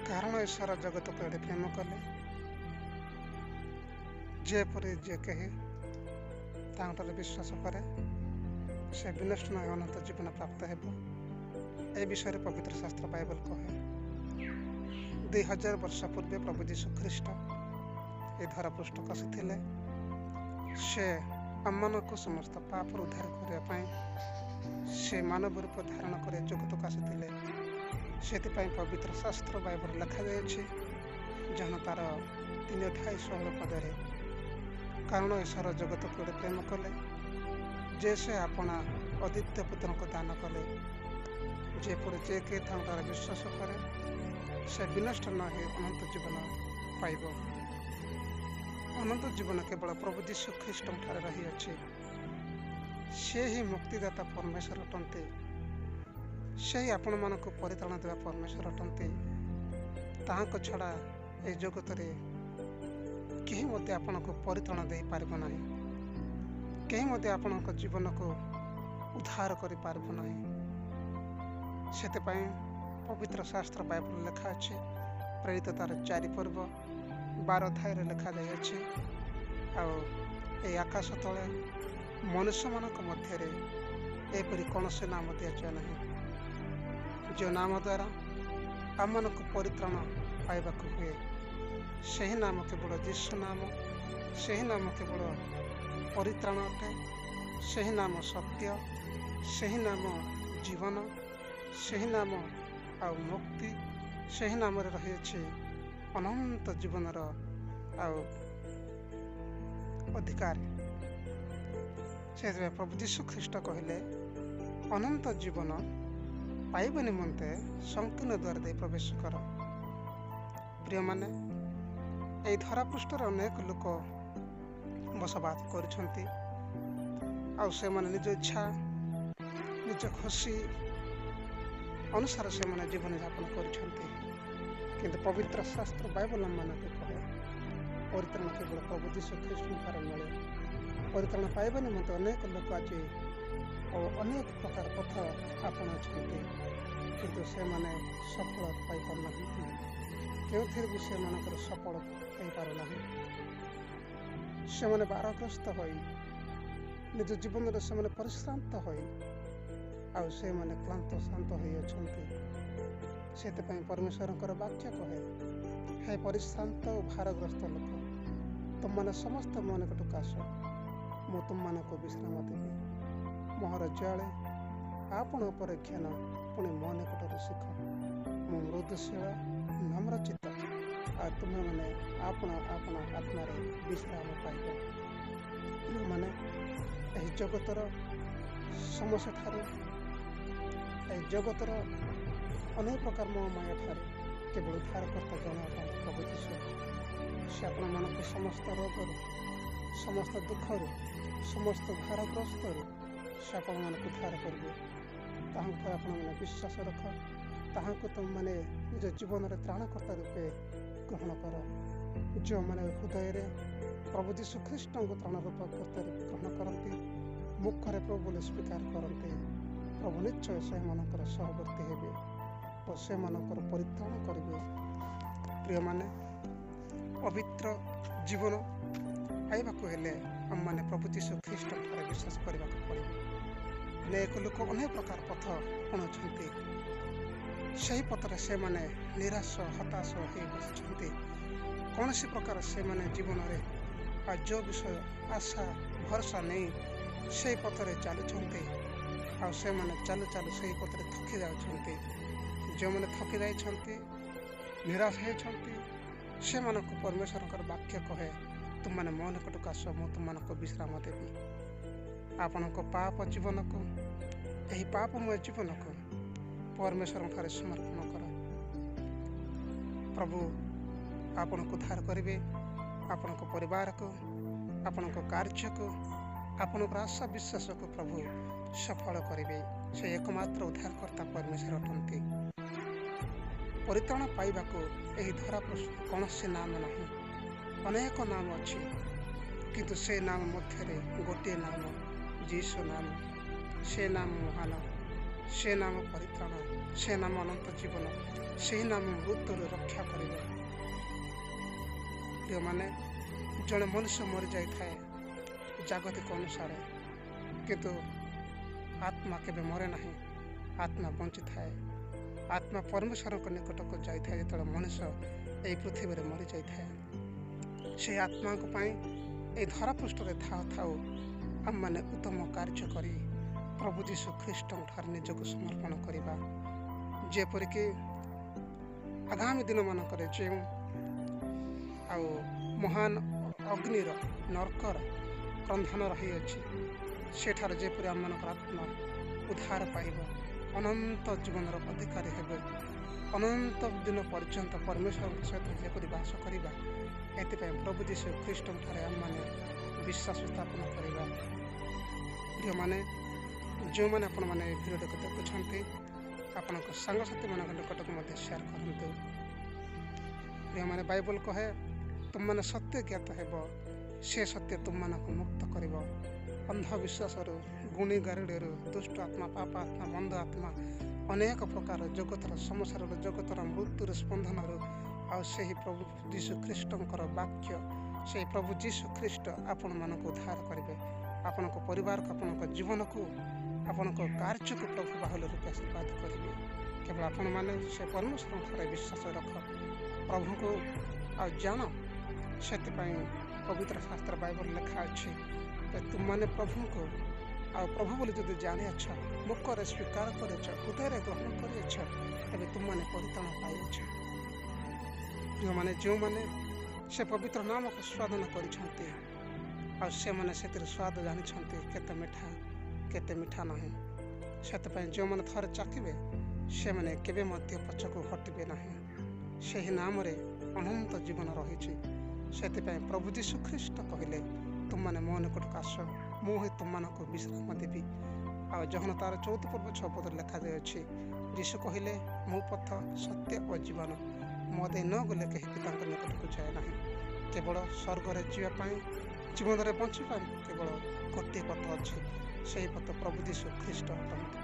କାରଣ ଈଶ୍ୱର ଜଗତକୁ ଏଡ଼େ ପ୍ରେମ କଲେ ଯେପରି ଯେ କେହି ତାଙ୍କଠାରେ ବିଶ୍ୱାସ କରେ ସେ ବିନଷ୍ଟ ନ ହୋଇ ଅନନ୍ତ ଜୀବନ ପ୍ରାପ୍ତ ହେବ। ଏ ବିଷୟରେ ପବିତ୍ର ଶାସ୍ତ୍ର ବାଇବଲ କହେ 2000 ବର୍ଷ ପୂର୍ବେ ପ୍ରଭୁ ଯୀଶୁ ଖ୍ରୀଷ୍ଟ ଏ ଧରାପୃଷ୍ଠକୁ ଆସିଥିଲେ। ସେ ଆମମାନଙ୍କୁ ସମସ୍ତ ପାପରୁ ଉଦ୍ଧାର କରିବା ପାଇଁ ସେ ମାନବ ରୂପ ଧାରଣ କରି ଜଗତକୁ ଆସିଥିଲେ। ସେଥିପାଇଁ ପବିତ୍ର ଶାସ୍ତ୍ର ବାଇବଲ ଲେଖାଯାଇଛି ଜହନ ତାର 3:16 ପଦରେ, କାରଣ ଈଶ୍ୱର ଜଗତକୁ ଏଡ଼େ ପ୍ରେମ କଲେ ଯେ ସେ ଆପଣା ଅଦ୍ୱିତୀୟ ପୁତ୍ରଙ୍କୁ ଦାନ କଲେ ଯେପରି ଯେ କେହି ତାଙ୍କର ବିଶ୍ୱାସ କରେ ସେ ବିନଷ୍ଟ ନ ହୋଇ ଅନନ୍ତ ଜୀବନ ପାଇବ। ଅନନ୍ତ ଜୀବନ କେବଳ ପ୍ରଭୁ ଯୀଶୁ ଖ୍ରୀଷ୍ଟଙ୍କ ଠାରେ ରହିଅଛି। ସେ ହିଁ ମୁକ୍ତିଦାତା ପରମେଶ୍ୱର ଅଟନ୍ତି। ସେହି ଆପଣମାନଙ୍କୁ ପରିତ୍ରାଣ ଦେବା ପରମେଶ୍ୱର ଅଟନ୍ତି। ତାହାଙ୍କ ଛଡ଼ା ଏହି ଜଗତରେ କେହି ମଧ୍ୟ ଆପଣଙ୍କୁ ପରିତ୍ରାଣ ଦେଇପାରିବ ନାହିଁ। କେହି ମଧ୍ୟ ଆପଣଙ୍କ ଜୀବନକୁ ଉଦ୍ଧାର କରିପାରିବ ନାହିଁ। ସେଥିପାଇଁ ପବିତ୍ର ଶାସ୍ତ୍ର ବାଇବଲ ଲେଖା ଅଛି, ପ୍ରେରିତ ତାର 4 ପର୍ବ 12 ଅଧ୍ୟାୟରେ ଲେଖାଯାଇଅଛି, ଆଉ ଏହି ଆକାଶ ତଳେ ମନୁଷ୍ୟମାନଙ୍କ ମଧ୍ୟରେ ଏପରି କୌଣସି ନାମ ଦିଆଯାଏ ନାହିଁ ଯେଉଁ ନାମ ଦ୍ୱାରା ଆମମାନଙ୍କୁ ପରିତ୍ରାଣ ପାଇବାକୁ ହୁଏ। ସେହି ନାମ କେବଳ ଯୀଶୁ ନାମ। ସେହି ନାମ କେବଳ ପରିତ୍ରାଣ ଅଟେ। ସେହି ନାମ ସତ୍ୟ। ସେହି ନାମ ଜୀବନ। ସେହି ନାମ ଆଉ ମୁକ୍ତି। ସେହି ନାମରେ ରହିଅଛି ଅନନ୍ତ ଜୀବନର ଆଉ ଅଧିକାର। ସେଥିପାଇଁ ପ୍ରଭୁ ଯୀଶୁ ଖ୍ରୀଷ୍ଟ କହିଲେ, ଅନନ୍ତ ଜୀବନ ପାଇବା ନିମନ୍ତେ ସଂକୀର୍ଣ୍ଣ ଦ୍ୱାର ଦେଇ ପ୍ରବେଶ କର। ପ୍ରିୟମାନେ, ଏହି ଧରାପୃଷ୍ଠରେ ଅନେକ ଲୋକ ବସବାସ କରୁଛନ୍ତି, ଆଉ ସେମାନେ ନିଜ ଇଚ୍ଛା ନିଜ ଖୁସି ଅନୁସାରେ ସେମାନେ ଜୀବନଯାପନ କରୁଛନ୍ତି। କିନ୍ତୁ ପବିତ୍ର ଶାସ୍ତ୍ର ବାଇବଲ ମାନଙ୍କୁ କହେ ପରିତ୍ରାଣ କେବଳ ପ୍ରଭୁ ଯୀଶୁ ଖ୍ରୀଷ୍ଟଙ୍କଠାରେ ମିଳେ। ପରିତ୍ରାଣ ପାଇବା ନିମନ୍ତେ ଅନେକ ଲୋକ ଆଜି ଅନେକ ପ୍ରକାର ପଥ ଆପଣାଉଛନ୍ତି, କିନ୍ତୁ ସେମାନେ ସଫଳ ପାଇପାରୁନାହାନ୍ତି। କେଉଁଥିରେ ବି ସେମାନଙ୍କର ସଫଳ ହେଇପାରୁନାହିଁ। ସେମାନେ ବାରଗ୍ରସ୍ତ ହୋଇ ନିଜ ଜୀବନରେ ସେମାନେ ପରିଶ୍ରାନ୍ତ ହୋଇ ଆଉ ସେମାନେ କ୍ଳାନ୍ତ ଶାନ୍ତ ହୋଇଅଛନ୍ତି। ସେଥିପାଇଁ ପରମେଶ୍ୱରଙ୍କର ବାକ୍ୟ କହେ, ହେ ପରିଶ୍ରାନ୍ତ ଓ ଭାରଗ୍ରସ୍ତ ଲୋକ, ତୁମମାନେ ସମସ୍ତେ ମୋ ନିକଟକୁ ଆସ, ମୁଁ ତୁମମାନଙ୍କୁ ବିଶ୍ରାମ ଦେବି। ମୋହର ଜଳେ ଆପଣ ଉପରେ ଜ୍ଞାନ, ପୁଣି ମୋ ନିକଟରୁ ଶିଖ, ମୁଁ ମୃଦୁଶୀଳ ନମ୍ରଚିତ୍ତ, ଆଉ ତୁମେମାନେ ଆପଣ ଆତ୍ମାରେ ବିଶ୍ରାମ ପାଇବ। ମାନେ ଏହି ଜଗତର ସମସ୍ୟା ଠାରୁ, ଏହି ଜଗତର ଅନେକ ପ୍ରକାର ମୋହମାୟା ଠାରୁ କେବଳ ଉଦ୍ଧାରକର୍ତ୍ତା ଜଣେ ଅଟନ୍ତି ପ୍ରଭୁ ଯୀଶୁ। ସେ ଆପଣମାନଙ୍କୁ ସମସ୍ତ ରୋଗରୁ, ସମସ୍ତ ଦୁଃଖରୁ, ସମସ୍ତ ଭାରଗ୍ରସ୍ତରୁ ସେ ଆପଣମାନଙ୍କୁ ଉଦ୍ଧାର କରିବେ। ତାହାଙ୍କୁ ଆପଣମାନେ ବିଶ୍ୱାସ ରଖ। ତାହାଙ୍କୁ ତୁମମାନେ ନିଜ ଜୀବନରେ ତ୍ରାଣକର୍ତ୍ତା ରୂପେ ଗ୍ରହଣ କର। ଯେଉଁମାନେ ହୃଦୟରେ ପ୍ରଭୁ ଯୀଶୁ ଖ୍ରୀଷ୍ଟଙ୍କୁ ତ୍ରାଣ ରୂପକର୍ତ୍ତା ରୂପେ ଗ୍ରହଣ କରନ୍ତି, ମୁଖରେ ପ୍ରଭୁ ବୋଲି ସ୍ୱୀକାର କରନ୍ତି, ପ୍ରଭୁ ନିଶ୍ଚୟ ସେମାନଙ୍କର ସହବର୍ତ୍ତୀ ହେବେ ଓ ସେମାନଙ୍କର ପରିତ୍ରାଣ କରିବେ। ପ୍ରିୟମାନେ, ପବିତ୍ର ଜୀବନ ପାଇବାକୁ ହେଲେ ଆମମାନେ ପ୍ରଭୁ ଯୀଶୁ ଖ୍ରୀଷ୍ଟଙ୍କର ବିଶ୍ୱାସ କରିବାକୁ ପଡ଼ିବ। ଅନେକ ଲୋକ ଅନେକ ପ୍ରକାର ପଥ ଆପଣଉଛନ୍ତି। ସେହି ପଥରେ ସେମାନେ ନିରାଶ ହତାଶ ହୋଇ ବସିଛନ୍ତି। କୌଣସି ପ୍ରକାର ସେମାନେ ଜୀବନରେ ଯେଉଁ ବିଷୟ ଆଶା ଭରସା ନେଇ ସେହି ପଥରେ ଚାଲୁଛନ୍ତି, ଆଉ ସେମାନେ ଚାଲୁ ଚାଲୁ ସେହି ପଥରେ ଥକି ଯାଉଛନ୍ତି। ଯେଉଁମାନେ ଥକି ଯାଇଛନ୍ତି, ନିରାଶ ହେଉଛନ୍ତି, ସେମାନଙ୍କୁ ପରମେଶ୍ୱରଙ୍କର ବାକ୍ୟ କହେ, ତୁମମାନେ ମୋ ନିକଟକୁ ଆସ, ମୁଁ ତୁମମାନଙ୍କୁ ବିଶ୍ରାମ ଦେବି। ଆପଣଙ୍କ ପାପ ଜୀବନକୁ, ଏହି ପାପମୟ ଜୀବନକୁ ପରମେଶ୍ୱରଙ୍କଠାରେ ସମର୍ପଣ କର। ପ୍ରଭୁ ଆପଣଙ୍କୁ ଉଦ୍ଧାର କରିବେ। ଆପଣଙ୍କ ପରିବାରକୁ, ଆପଣଙ୍କ କାର୍ଯ୍ୟକୁ, ଆପଣଙ୍କର ଆଶା ବିଶ୍ୱାସକୁ ପ୍ରଭୁ ସଫଳ କରିବେ। ସେ ଏକମାତ୍ର ଉଦ୍ଧାରକର୍ତ୍ତା ପରମେଶ୍ୱର ଅଟନ୍ତି। ପରିତ୍ରାଣ ପାଇବାକୁ ଏହି ଧରାପୃଷ୍ଠରେ କୌଣସି ନାମ ନାହିଁ। ଅନେକ ନାମ ଅଛି, କିନ୍ତୁ ସେ ନାମ ମଧ୍ୟରେ ଗୋଟିଏ ନାମ, ଯୀଶୁ ନାମ। ସେ ନାମ ମହାନ। ସେ ନାମ ପରିତ୍ରାଣ, ସେ ନାମ ଅନନ୍ତ ଜୀବନ, ସେହି ନାମ ମୃତ୍ୟୁରୁ ରକ୍ଷା କରିବ। ଯେଉଁମାନେ ଜଣେ ମନୁଷ୍ୟ ମରିଯାଇଥାଏ ଜାଗତିକ ଅନୁସାରେ, କିନ୍ତୁ ଆତ୍ମା କେବେ ମରେ ନାହିଁ, ଆତ୍ମା ବଞ୍ଚିଥାଏ। ଆତ୍ମା ପରମେଶ୍ୱରଙ୍କ ନିକଟକୁ ଯାଇଥାଏ ଯେତେବେଳେ ମଣିଷ ଏହି ପୃଥିବୀରେ ମରିଯାଇଥାଏ। ସେହି ଆତ୍ମାଙ୍କ ପାଇଁ ଏହି ଧରାପୃଷ୍ଠରେ ଥାଉ ଥାଉ ଆମମାନେ ଉତ୍ତମ କାର୍ଯ୍ୟ କରି ପ୍ରଭୁ ଯୀଶୁ ଖ୍ରୀଷ୍ଟଙ୍କଠାରେ ନିଜକୁ ସମର୍ପଣ କରିବା। ଯେପରିକି ଆଗାମୀ ଦିନମାନଙ୍କରେ ଯେଉଁ ଆଉ ମହାନ ଅଗ୍ନିର ନର୍କର ରନ୍ଧନ ରହିଅଛି, ସେଠାରେ ଯେପରି ଆମମାନଙ୍କର ଆତ୍ମା ଉଦ୍ଧାର ପାଇବ, ଅନନ୍ତ ଜୀବନର ଅଧିକାରୀ ହେବେ, ଅନନ୍ତ ଦିନ ପର୍ଯ୍ୟନ୍ତ ପରମେଶ୍ୱରଙ୍କ ସହିତ ଯେପରି ବାସ କରିବା, ଏଥିପାଇଁ ପ୍ରଭୁ ଯୀଶୁ ଖ୍ରୀଷ୍ଟଙ୍କଠାରେ ଆମମାନେ ବିଶ୍ୱାସ ସ୍ଥାପନ କରିବା। ଯେଉଁମାନେ ଆପଣମାନେ ଏ ଭିଡ଼ିଓଟିକୁ ଦେଖୁଛନ୍ତି, ଆପଣଙ୍କ ସାଙ୍ଗସାଥିମାନଙ୍କ ନିକଟକୁ ମଧ୍ୟ ସେୟାର କରନ୍ତୁ। ଯେଉଁମାନେ ବାଇବଲ କହେ ତୁମମାନେ ସତ୍ୟ ଜ୍ଞାତ ହେବ, ସେ ସତ୍ୟ ତୁମମାନଙ୍କୁ ମୁକ୍ତ କରିବ। ଅନ୍ଧବିଶ୍ୱାସରୁ, ଗୁଣି ଗାରିଡ଼ିରୁ, ଦୁଷ୍ଟ ଆତ୍ମା, ପାପ ଆତ୍ମା, ମନ୍ଦ ଆତ୍ମା, ଅନେକ ପ୍ରକାର ଜଗତର ସମସ୍ୟାରୁ, ଜଗତର ମୃତ୍ୟୁର ସ୍ପନ୍ଦନରୁ, ଆଉ ସେହି ପ୍ରଭୁ ଯୀଶୁ ଖ୍ରୀଷ୍ଟଙ୍କର ବାକ୍ୟ, ସେହି ପ୍ରଭୁ ଯୀଶୁ ଖ୍ରୀଷ୍ଟ ଆପଣମାନଙ୍କୁ ଉଦ୍ଧାର କରିବେ। ଆପଣଙ୍କ ପରିବାରକୁ, ଆପଣଙ୍କ ଜୀବନକୁ, ଆପଣଙ୍କ କାର୍ଯ୍ୟକୁ ପ୍ରଭୁ ବାହୁଲ୍ୟ ରୂପେ ଆଶୀର୍ବାଦ କରିବେ। କେବଳ ଆପଣମାନେ ସେ ପରମେଶ୍ୱରଙ୍କଠାରେ ବିଶ୍ୱାସ ରଖ, ପ୍ରଭୁଙ୍କୁ ଆଉ ଜାଣ। ସେଥିପାଇଁ ପବିତ୍ର ଶାସ୍ତ୍ର ବାଇବଲ ଲେଖା ଅଛି ଯେ ତୁମମାନେ ପ୍ରଭୁଙ୍କୁ ଆଉ ପ୍ରଭୁ ବୋଲି ଯଦି ଜାଣିଅଛ, ମୁଖରେ ସ୍ୱୀକାର କରିଅଛ, ହୃଦୟରେ ଗ୍ରହଣ କରିଅଛ, ତେବେ ତୁମମାନେ ପରିତ୍ରାଣ ପାଇଅଛ। ଯେଉଁମାନେ ସେ ପବିତ୍ର ନାମକୁ ସ୍ୱାଧୀନ କରିଛନ୍ତି, ଆଉ ସେମାନେ ସେଥିରେ ସ୍ୱାଦ ଜାଣିଛନ୍ତି କେତେ ମିଠା ନାହିଁ। ସେଥିପାଇଁ ଯେଉଁମାନେ ଥରେ ଚାଖିବେ, ସେମାନେ କେବେ ମଧ୍ୟ ପଛକୁ ହଟିବେ ନାହିଁ। ସେହି ନାମରେ ଅନନ୍ତ ଜୀବନ ରହିଛି। ସେଥିପାଇଁ ପ୍ରଭୁ ଯୀଶୁ ଖ୍ରୀଷ୍ଟ କହିଲେ, ତୁମମାନେ ମୋ ନିକଟକୁ ଆସ, ମୁଁ ହିଁ ତୁମମାନଙ୍କୁ ବିଶ୍ରାମ ଦେବି। ଆଉ ଯୋହନ 14:6 ଲେଖାଯାଇଅଛି, ଯୀଶୁ କହିଲେ, ମୁଁ ପଥ, ସତ୍ୟ ଓ ଜୀବନ, ମୋ ଦେଇ ନ ଗଲେ କେହି ପିତାଙ୍କ ନିକଟକୁ ଯାଏ ନାହିଁ। କେବଳ ସ୍ୱର୍ଗରେ ଯିବା ପାଇଁ, ଜୀବନରେ ବଞ୍ଚିବା ପାଇଁ କେବଳ ଗୋଟିଏ ପଥ ଅଛି, ସେହି ପଥ ପ୍ରଭୁ ଯୀଶୁ ଖ୍ରୀଷ୍ଟ ଅଟନ୍ତି।